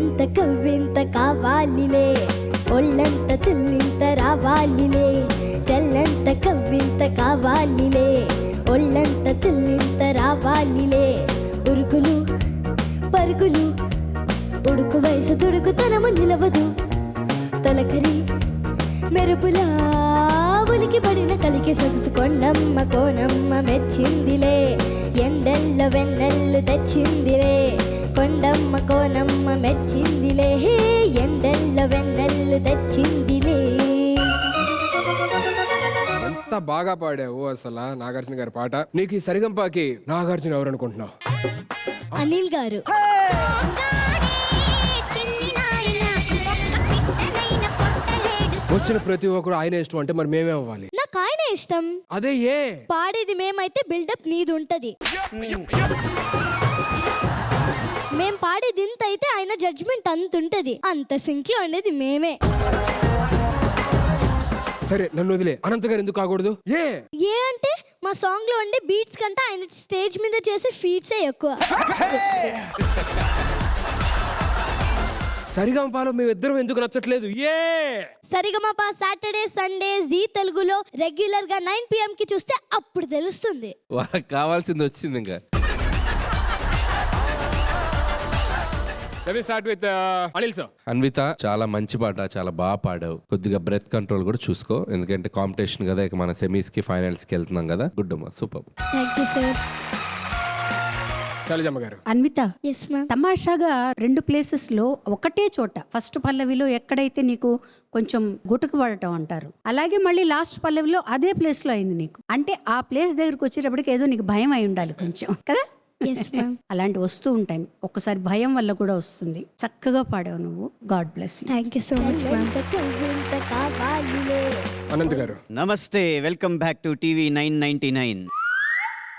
ఒళ్ళంత కవ్వింత కావాలిలే, ఒళ్ళంత తుల్లింత రావాలిలే, చల్లంత కవ్వింత కావాలిలే, ఒళ్ళంత తుల్లింత రావాలిలే. ఉరుకులు పరుగులు ఉడుకు వయసు దుడుకుతనము నిలవదు, తొలకరి మెరుపులా ఉలికి పడిన కలికి సొగుసు కొండమ్మ కోనమ్మ మెచ్చిందిలే, ఎండెల్ల వెన్నెల్లు తెచ్చిందిలే, కొండమ్మ కోనమ్మ మెచ్చిందిలే, ఎండెల్ల వెన్నెల్లు తెచ్చిందిలే. ఎంత బాగా పాడావు అసలు నాగార్జున గారి పాట. నీకు ఈ సరిగంపాకి నాగార్జున ఎవరు అనుకుంటున్నావు? అనిల్ గారు. వచ్చిన ప్రతి ఒక్కరు ఆయన ఇష్టం అంటే మరి మేమే అవ్వాలి. నాకు ఆయన ఇష్టం. అదే ఏ పాడేది మేమైతే బిల్డప్ నీది ఉంటది, మేం పాడేది ఇంత అయితే ఆయన జడ్జ్మెంట్ అంత ఉంటది. అంత సింక్ లో ఉండేది మేమే. సరే నన్ను వదిలే, అనంత గారు ఎందుకు కాకూడదు? ఏ ఏ అంటే మా సాంగ్ లో ఉండే బీట్స్ కంటే ఆయన స్టేజ్ మీద చేసే ఫీట్సే ఎక్కువ. సరిగంపాలో మేమిద్దరం ఎందుకు నచ్చట్లేదు? ఏ సరిగమప సాటర్డే సండే జీ తెలుగులో రెగ్యులర్ గా 9 PM కి చూస్తే అప్పుడు తెలుస్తుంది. వాళ్ళకి కావాల్సింది వచ్చింది. ఇంకా అనిల్ సార్. అన్విత చాలా మంచి పాట, చాలా బాగా పాడావు. కొద్దిగా బ్రెత్ కంట్రోల్ కూడా చూసుకో, ఎందుకంటే కాంపిటీషన్ కదా, ఇక మన సెమీస్ కి ఫైనల్స్ కి వెళ్తున్నాం కదా. గుడ్ అమ్మా, సూపర్. Thank you sir. శైలజమ్మ గారు. Anvitha, yes ma'am. తమాషాగా 2 ప్లేసెస్ లో ఒకటే చోట ఫస్ట్ పల్లవిలో ఎక్కడైతే నీకు కొంచెం గుటకు పడటం అంటారు, అలాగే మళ్ళీ లాస్ట్ పల్లవిలో అదే ప్లేస్ లో అయింది నీకు. అంటే ఆ ప్లేస్ దగ్గరకు వచ్చేటప్పటికి ఏదో నీకు భయం అయి ఉండాలి కొంచెం కదా. Yes ma'am. అలాంటి వస్తూ ఉంటాయి, ఒక్కసారి భయం వల్ల కూడా వస్తుంది. చక్కగా పాడావు నువ్వు. God bless you. Thank you so much ma'am. Anant గారు. నమస్తే, welcome back to TV 999.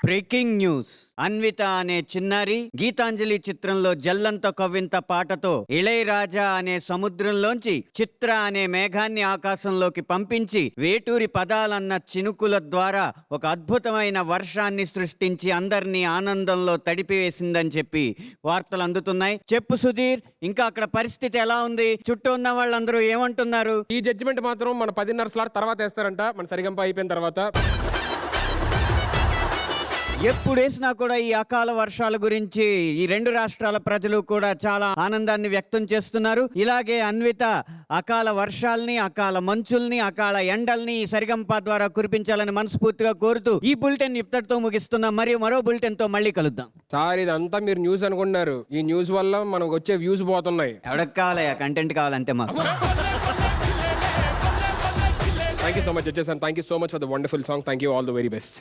Breaking news. Anvitha అనే చిన్నారి గీతాంజలి చిత్రంలో జల్లంత కవ్వింత పాటతో ఇళయరాజా అనే సముద్రంలోంచి చిత్ర అనే మేఘాన్ని ఆకాశంలోకి పంపించి వేటూరి పదాలన్న చినుకుల ద్వారా ఒక అద్భుతమైన వర్షాన్ని సృష్టించి అందరినీ ఆనందంలో తడిపివేసిందని చెప్పి వార్తలు అందుతున్నాయి. చెప్పు సుధీర్, ఇంకా అక్కడ పరిస్థితి ఎలా ఉంది? చుట్టూ ఉన్న వాళ్ళందరూ ఏమంటున్నారు? ఈ జడ్జిమెంట్ మాత్రం మన 10:30 స్లాట్ తర్వాత వేస్తారంట, మన సరిగంప అయిపోయిన తర్వాత. ఎప్పుడు వేసినా కూడా ఈ అకాల వర్షాల గురించి ఈ 2 రాష్ట్రాల ప్రజలు కూడా చాలా ఆనందాన్ని వ్యక్తం చేస్తున్నారు. ఇలాగే అన్విత అకాల వర్షాల్ని, అకాల మంచుల్ని, అకాల ఎండల్ని ఈ సరిగంప ద్వారా కురిపించాలని మనస్ఫూర్తిగా కోరుతూ ఈ బులెటిన్ ఇప్పటితో ముగిస్తున్నాం. మరియు మరో బులెటిన్ తో మళ్ళీ కలుద్దాం. సార్ ఇదంతా మీరు న్యూస్ అనుకుంటున్నారు, ఈ న్యూస్ వల్ల మనకు వచ్చే వ్యూస్ పోతున్నాయి. ఎవరికి కావాలయ్యా, కంటెంట్ కావాలంతే మాకు. Thank you so much judges, and thank you so much for the wonderful song. Thank you, all the very best.